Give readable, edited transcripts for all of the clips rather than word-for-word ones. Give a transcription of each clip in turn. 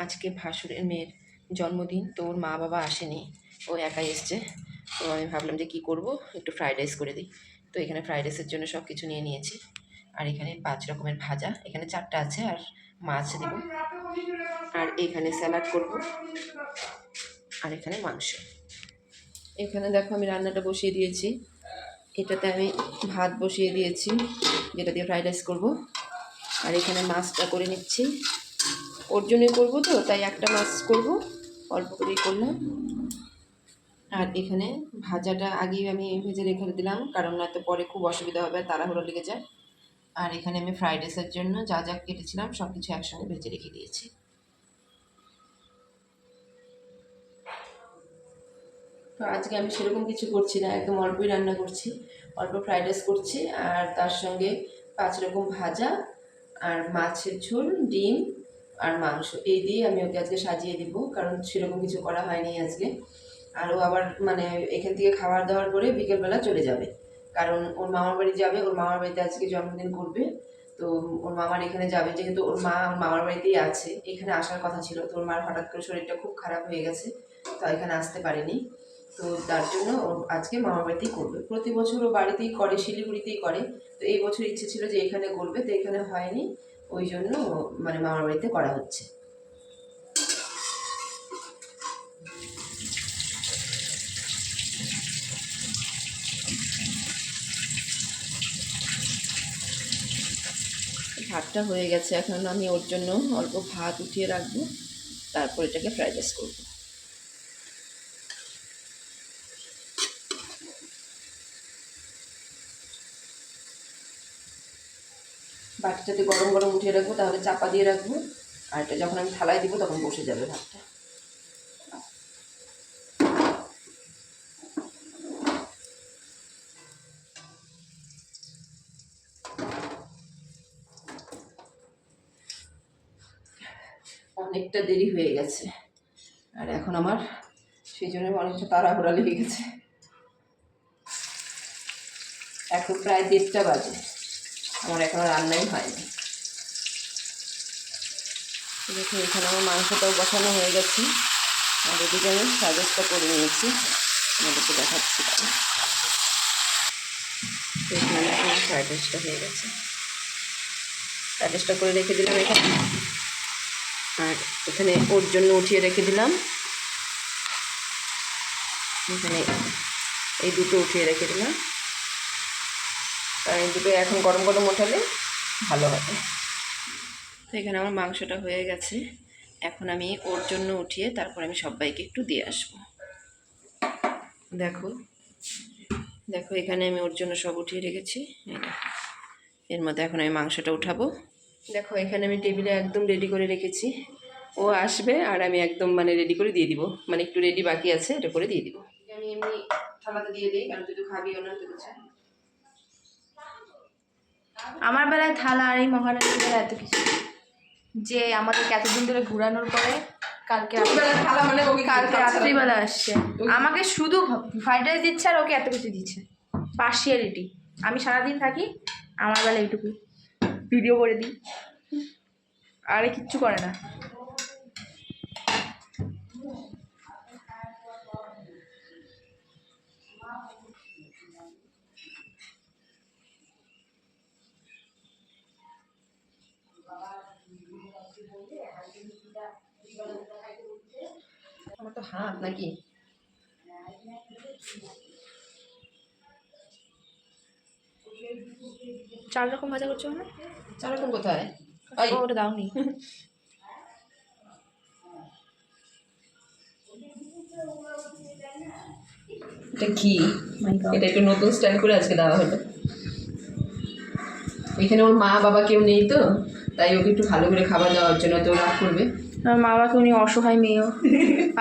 আজকে ভাসুরের মেয়ের জন্মদিন, তো ওর মা বাবা আসেনি, ও একাই এসছে। তো আমি ভাবলাম যে কী করব, একটু ফ্রাইড রাইস করে দিই। তো এখানে ফ্রাইড রাইসের জন্য সব কিছু নিয়ে নিয়েছি। আর এখানে 5 রকমের ভাজা, এখানে 4টা আছে, আর মাছ দেব। আর এখানে স্যালাড করব, আর এখানে মাংস। এখানে দেখো আমি রান্নাটা বসিয়ে দিয়েছি। এটাতে আমি ভাত বসিয়ে দিয়েছি, যেটা দিয়ে ফ্রাইড রাইস করবো। আর এখানে মাছটা করে নিচ্ছি, ওর জন্যই করবো, তো তাই একটা মাছ করব, অল্প করেই করলাম। আর এখানে ভাজাটা আগেই আমি ভেজে রেখে দিলাম, কারণ নয়তো পরে খুব অসুবিধা হবে, তাড়াহুড়ো লেগে যায়। আর এখানে আমি ফ্রাইড রাইসের জন্য যা যা কেটেছিলাম সব কিছু একসঙ্গে ভেজে রেখে দিয়েছি। তো আজকে আমি সেরকম কিছু করছি না, একদম অল্পই রান্না করছি, অল্প ফ্রাইড রাইস করছি, আর তার সঙ্গে 5 রকম ভাজা, আর মাছের ঝোল, ডিম আর মাংস, এই দিয়ে আমি ওকে আজকে সাজিয়ে দিব, কারণ সেরকম কিছু করা হয়নি আজকে। আর ও আবার মানে এখান থেকে খাবার দাবার করে বিকেলবেলা চলে যাবে, কারণ ওর মামার বাড়ি যাবে। ওর মামার বাড়িতে আজকে জন্মদিন করবে, তো ওর মামার এখানে যাবে, যেহেতু ওর মা ওর মামার বাড়িতেই আছে। এখানে আসার কথা ছিল, তো ওর মার হঠাৎ করে শরীরটা খুব খারাপ হয়ে গেছে, তো এখানে আসতে পারেনি। তো তার জন্য ও আজকে মামার বাড়িতেই করবে। প্রতি বছর ও বাড়িতেই করে, শিলিগুড়িতেই করে। তো এই বছর ইচ্ছে ছিল যে এখানে করবে, তো এখানে হয়নি, ওই জন্য মানে মামার বাড়িতে করা হচ্ছে। ভাতটা হয়ে গেছে, এখন আমি ওর জন্য অল্প ভাত উঠিয়ে রাখবো, তারপর এটাকে ফ্রাইড রাইস করবো। বাটিটাতে গরম গরম উঠিয়ে রাখবো, তাহলে চাপা দিয়ে রাখবো, আর এটা যখন আমি থালায় দিব তখন বসে যাবে ভাতটা। অনেকটা দেরি হয়ে গেছে, আর এখন আমার সেই জন্য অনেকটা তাড়াহুড়া লেগে গেছে। এখন প্রায় 1:30টা বাজে, আমার এখনো রান্নাই হয়নি। দেখো এখানে আমার মাংসটাও বসানো হয়ে গেছে, আর এদিকে আমি ফ্রাইড রাইসটা করে নিয়েছি, আমাদেরকে দেখাচ্ছি। এখানে আমার ফ্রাইড রাইসটা হয়ে গেছে, ফ্রাইড রাইসটা করে রেখে দিলাম এখানে। আর এখানে ওর জন্য উঠিয়ে রেখে দিলাম, এখানে এই দুটো উঠিয়ে রেখে দিলাম, কারণ এই দুটো এখন গরম গরম ওঠালে ভালো হবে। তো এখানে আমার মাংসটা হয়ে গেছে, এখন আমি ওর জন্য উঠিয়ে তারপর আমি সবাইকে একটু দিয়ে আসবো। দেখো দেখো এখানে আমি ওর জন্য সব উঠিয়ে রেখেছি, এর মধ্যে এখন আমি মাংসটা উঠাবো। দেখো এখানে আমি টেবিলে একদম রেডি করে রেখেছি, ও আসবে আর আমি একদম মানে রেডি করে দিয়ে দিব, মানে একটু রেডি বাকি আছে, এটা করে দিয়ে দিব। আমি এমনি থালাতে দিয়ে দিই, কারণ তুই তো খাবিও না, তুই বুঝছেন। আমার বেলায় থালা আর এই মহারানীর বেলা এত কিছু, যে আমাদেরকে এতদিন ধরে ঘুরানোর পরে কালকে রাত্রিবেলা আসছে, আমাকে শুধু ফ্রাইড রাইস দিচ্ছে আর ওকে এত কিছু দিচ্ছে, পার্সিয়ালিটি। আমি সারাদিন থাকি, আমার বেলা এইটুকু ভিডিও করে দিই, আরে কিচ্ছু করে না। আমার তো হাত নাকি 4 রকম ভাজা করছো না? 4 রকম কোথায়? ওটা দাওনি। এটা কি? এটা একটু নতুন স্টাইল করে আজকে দেওয়া হলো। এখানে ওর মা বাবা কেউ নেই, তো তাই ওকে একটু ভালো করে খাবার দেওয়ার জন্য, তো রাগ করবে। আমার মা বাবাকে উনি অসহায় মেয়েও,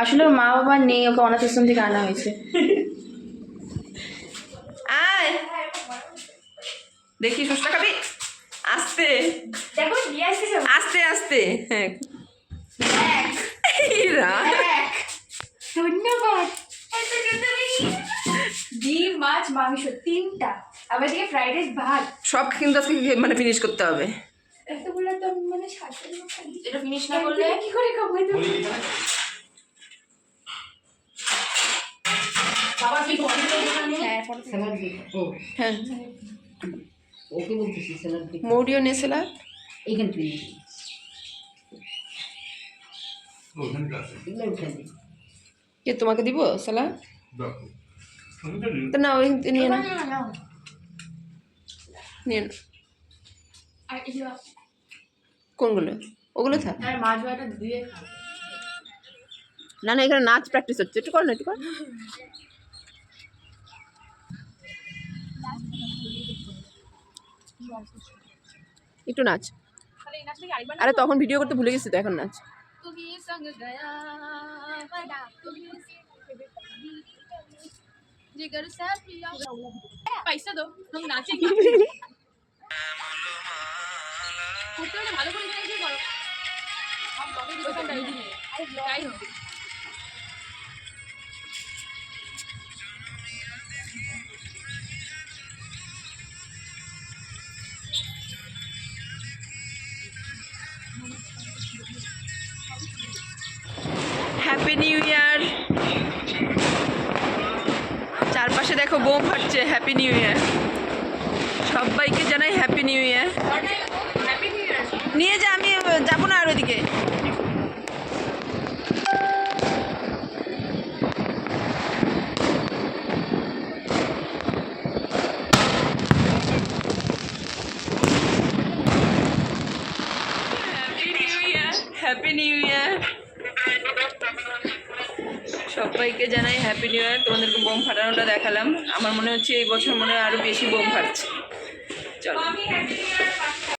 আসলে ওর মা বাবা নেই, ওকে অনাথ আশ্রম থেকে আনা হয়েছে। আয় দেখি শসা খাবি, আস্তে দেখো আস্তে আস্তে। হ্যাঁ ধন্যবাদ। ডিম মাছ মাংস 3টা, আবার দিকে ফ্রাইড রাইস ভাত, সব কিন্তু আজকে মানে ফিনিশ করতে হবে। এতগুলো তো মানে শাশুড়ি এটা ফিনিশ না করলে কি করে খাবো এটা বাবা কি ফটো দেখানি হ্যাঁ ফটো স্যালাড দিই ও হ্যাঁ ওকে বলতেছি স্যালাড দিই মৌরিও নে স্যালাড এইখান থেকে ওখানে আছে এগুলো ওখানে দিই কে তোমাকে দিব স্যালাড দেখো আমি তো তো না ওই নিয়ে না না নিয়ে না আর এগুলো কোনগুলো ওগুলো থাক আর মাছ ভাটা দিয়ে খাও না না এখানে নাচ প্র্যাকটিস হচ্ছে একটু কর না একটু কর একটু নাচ তাহলে এই নাচটা কি আরেকবার আরে তখন ভিডিও করতে ভুলে গেছি তো এখন নাচ তুমি संग गया बड़ा तुम्ही जिगर से पिया पैसा दो हम नाचेंगे করতে হলে ভালো করে এখানে এসে করো हम ব্লগে দিতে পারি আরে ব্লগাই হবে হ্যাপি নিউ ইয়ার চারপাশে দেখো বোম ফাটছে হ্যাপি নিউ ইয়ার সবাইকে জানাই happy new year happy new year নিয়ে যা আমি যাবো না আর ওদিকে হ্যাপি নিউ ইয়ার সবাইকে জানাই হ্যাপি নিউ ইয়ার তোমাদেরকে বোম ফাটানোটা দেখালাম আমার মনে হচ্ছে এই বছর মনে হয় আরো বেশি বোম ফাটছে চলো